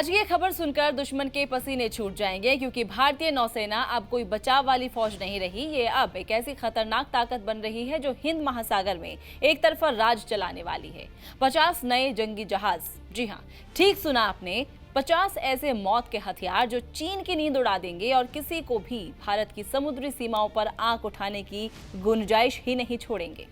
आज ये खबर सुनकर दुश्मन के पसीने छूट जाएंगे, क्योंकि भारतीय नौसेना अब कोई बचाव वाली फौज नहीं रही। ये अब एक ऐसी खतरनाक ताकत बन रही है जो हिंद महासागर में एक तरफा राज चलाने वाली है। 50 नए जंगी जहाज, जी हाँ, ठीक सुना आपने, 50 ऐसे मौत के हथियार जो चीन की नींद उड़ा देंगे और किसी को भी भारत की समुद्री सीमाओं पर आंख उठाने की गुंजाइश ही नहीं छोड़ेंगे।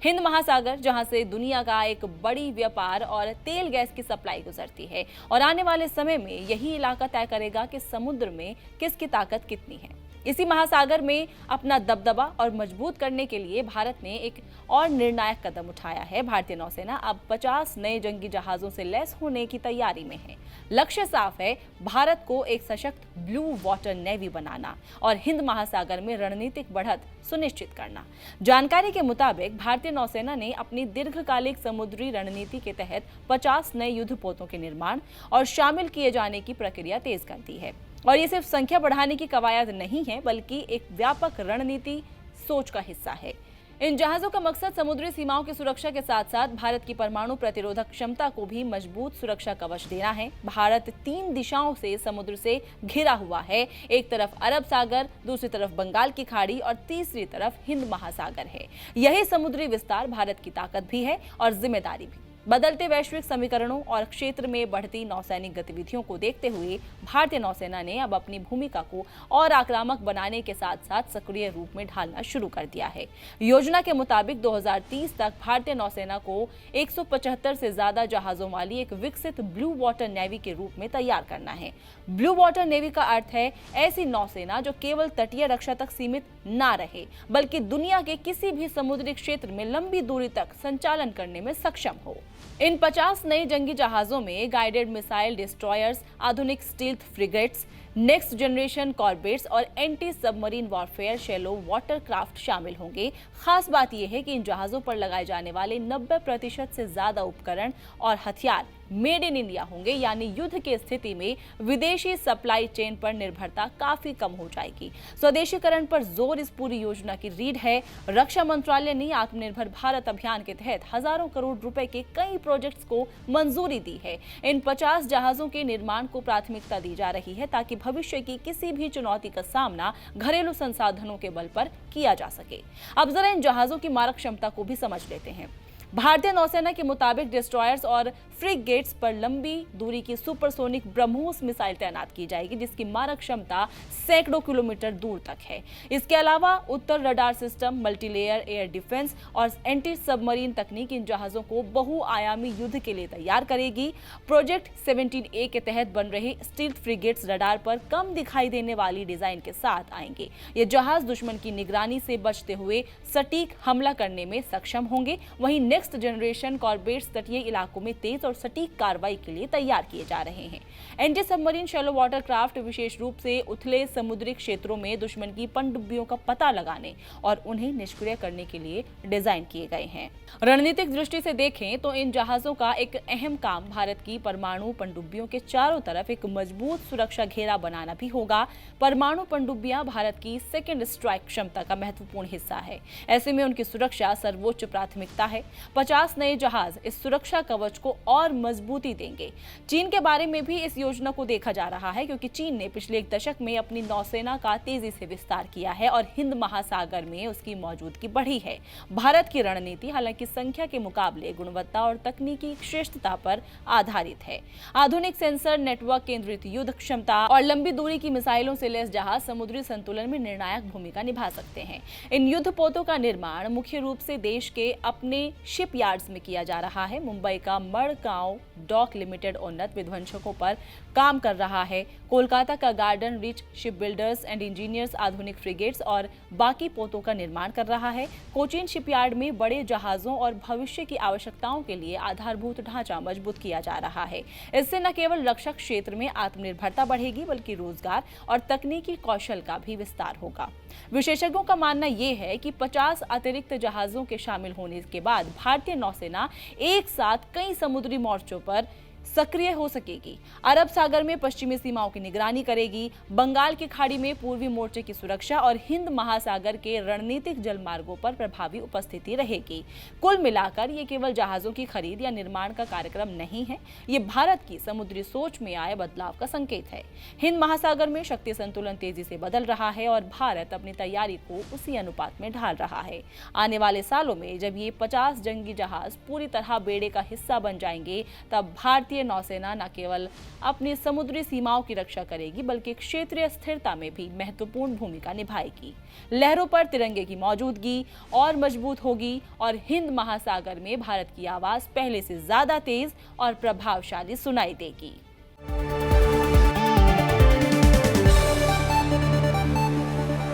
हिंद महासागर, जहां से दुनिया का एक बड़ी व्यापार और तेल गैस की सप्लाई गुजरती है, और आने वाले समय में यही इलाका तय करेगा कि समुद्र में किसकी ताकत कितनी है। इसी महासागर में अपना दबदबा और मजबूत करने के लिए भारत ने एक और निर्णायक कदम उठाया है। भारतीय नौसेना अब 50 नए जंगी जहाजों से लैस होने की तैयारी में है। लक्ष्य साफ है, भारत को एक सशक्त ब्लू वाटर नेवी बनाना और हिंद महासागर में रणनीतिक बढ़त सुनिश्चित करना। जानकारी के मुताबिक भारतीय नौसेना ने अपनी दीर्घकालिक समुद्री रणनीति के तहत 50 नए युद्धपोतों के निर्माण और शामिल किए जाने की प्रक्रिया तेज कर दी है। और ये सिर्फ संख्या बढ़ाने की कवायद नहीं है, बल्कि एक व्यापक रणनीति सोच का हिस्सा है। इन जहाजों का मकसद समुद्री सीमाओं की सुरक्षा के साथ साथ भारत की परमाणु प्रतिरोधक क्षमता को भी मजबूत सुरक्षा कवच देना है। भारत 3 दिशाओं से समुद्र से घिरा हुआ है। एक तरफ अरब सागर, दूसरी तरफ बंगाल की खाड़ी और तीसरी तरफ हिंद महासागर है। यही समुद्री विस्तार भारत की ताकत भी है और जिम्मेदारी भी। बदलते वैश्विक समीकरणों और क्षेत्र में बढ़ती नौसैनिक गतिविधियों को देखते हुए भारतीय नौसेना ने अब अपनी भूमिका को और आक्रामक बनाने के साथ साथ सक्रिय रूप में ढालना शुरू कर दिया है। योजना के मुताबिक 2030 तक भारतीय नौसेना को 175 से ज्यादा जहाजों वाली एक विकसित ब्लू वाटर नेवी के रूप में तैयार करना है। ब्लू वाटर नेवी का अर्थ है ऐसी नौसेना जो केवल तटीय रक्षा तक सीमित ना रहे, बल्कि दुनिया के किसी भी समुद्री क्षेत्र में लंबी दूरी तक संचालन करने में सक्षम हो। इन 50 नए जंगी जहाजों में गाइडेड मिसाइल डिस्ट्रॉयर्स, आधुनिक stealth frigates, next generation corvettes और anti submarine warfare shallow water craft शामिल होंगे। खास बात यह है कि इन जहाजों पर लगाए जाने वाले 90% से ज्यादा उपकरण और हथियार मेड इन इंडिया होंगे, यानी युद्ध की स्थिति में विदेशी सप्लाई चेन पर निर्भरता काफी कम हो जाएगी। स्वदेशीकरण पर जोर इस पूरी योजना की रीढ़ है। रक्षा मंत्रालय ने आत्मनिर्भर भारत अभियान के तहत हजारों करोड़ रुपए के कई प्रोजेक्ट्स को मंजूरी दी है। इन 50 जहाजों के निर्माण को प्राथमिकता दी जा रही है ताकि भविष्य की किसी भी चुनौती का सामना घरेलू संसाधनों के बल पर किया जा सके। अब जरा इन जहाजों की मारक क्षमता को भी समझ लेते हैं। भारतीय नौसेना के मुताबिक डिस्ट्रॉयर्स और फ्रिगेट्स पर लंबी दूरी की सुपरसोनिक ब्रह्मोस मिसाइल तैनात की जाएगी, जिसकी मारक क्षमता सैकड़ों किलोमीटर दूर तक है। इसके अलावा उत्तर radar system, multilayer air defence और एंटी सबमरीन तकनीक इन जहाजों को बहुआयामी युद्ध के लिए तैयार करेगी। प्रोजेक्ट 17A के तहत बन रहे स्टील्थ फ्रिगेट्स रडार पर कम दिखाई देने वाली डिजाइन के साथ आएंगे। ये जहाज दुश्मन की निगरानी से बचते हुए सटीक हमला करने में सक्षम होंगे। वहीं नेक्स्ट जनरेशन कॉर्बेट्स तटीय इलाकों में तेज और सटीक कार्रवाई के लिए तैयार किए जा रहे हैं। Anti submarine shallow water craft विशेष रूप से उथले समुद्री क्षेत्रों में दुश्मन की पनडुब्बियों का पता लगाने और उन्हें निष्क्रिय करने के लिए डिजाइन किए गए हैं। रणनीतिक दृष्टि से देखें तो इन जहाजों का एक अहम काम भारत की परमाणु पनडुब्बियों के चारों तरफ एक मजबूत सुरक्षा घेरा बनाना भी होगा। परमाणु पनडुब्बियां भारत की सेकेंड स्ट्राइक क्षमता का महत्वपूर्ण हिस्सा है। ऐसे में उनकी सुरक्षा सर्वोच्च प्राथमिकता है। 50 नए जहाज इस सुरक्षा कवच को और मजबूती देंगे। चीन के बारे में भी इस योजना को देखा जा रहा है, क्योंकि चीन ने पिछले एक दशक में अपनी नौसेना का तेजी से विस्तार किया है और हिंद महासागर में उसकी मौजूदगी बढ़ी है। भारत की रणनीति हालांकि संख्या के मुकाबले गुणवत्ता और तकनीकी श्रेष्ठता पर आधारित है। आधुनिक सेंसर नेटवर्क, केंद्रित युद्ध क्षमता और लंबी दूरी की मिसाइलों से लैस जहाज समुद्री संतुलन में निर्णायक भूमिका निभा सकते हैं। इन युद्धपोतों का निर्माण मुख्य रूप से देश के अपने शिपयार्ड्स में किया जा रहा है। मुंबई का मडगांव डॉक लिमिटेड उन्नत विध्वंसकों पर काम कर रहा है। कोलकाता का garden rich ship builders and engineers आधुनिक फ्रिगेट्स और बाकी पोतों का निर्माण कर रहा है। कोचीन शिपयार्ड में बड़े जहाजों और भविष्य की आवश्यकताओं के लिए आधारभूत ढांचा मजबूत किया जा रहा है। इससे न केवल रक्षा क्षेत्र में आत्मनिर्भरता बढ़ेगी, बल्कि रोजगार और तकनीकी कौशल का भी विस्तार होगा। विशेषज्ञों का मानना यह है कि 50 अतिरिक्त जहाजों के शामिल होने के बाद भारतीय नौसेना एक साथ कई समुद्री मोर्चों पर सक्रिय हो सकेगी। अरब सागर में पश्चिमी सीमाओं की निगरानी करेगी, बंगाल की खाड़ी में पूर्वी मोर्चे की सुरक्षा और हिंद महासागर के रणनीतिक जलमार्गों पर प्रभावी उपस्थिति रहेगी। कुल मिलाकर ये केवल जहाजों की खरीद या निर्माण का कार्यक्रम नहीं है, ये भारत की समुद्री सोच में आए बदलाव का संकेत है। हिंद महासागर में शक्ति संतुलन तेजी से बदल रहा है और भारत अपनी तैयारी को उसी अनुपात में ढाल रहा है। आने वाले सालों में जब ये 50 जंगी जहाज पूरी तरह बेड़े का हिस्सा बन जाएंगे, तब भारतीय नौसेना न केवल अपनी समुद्री सीमाओं की रक्षा करेगी बल्कि क्षेत्रीय स्थिरता में भी महत्वपूर्ण भूमिका निभाएगी। लहरों पर तिरंगे की मौजूदगी और मजबूत होगी और हिंद महासागर में भारत की आवाज पहले से ज्यादा तेज और प्रभावशाली सुनाई देगी।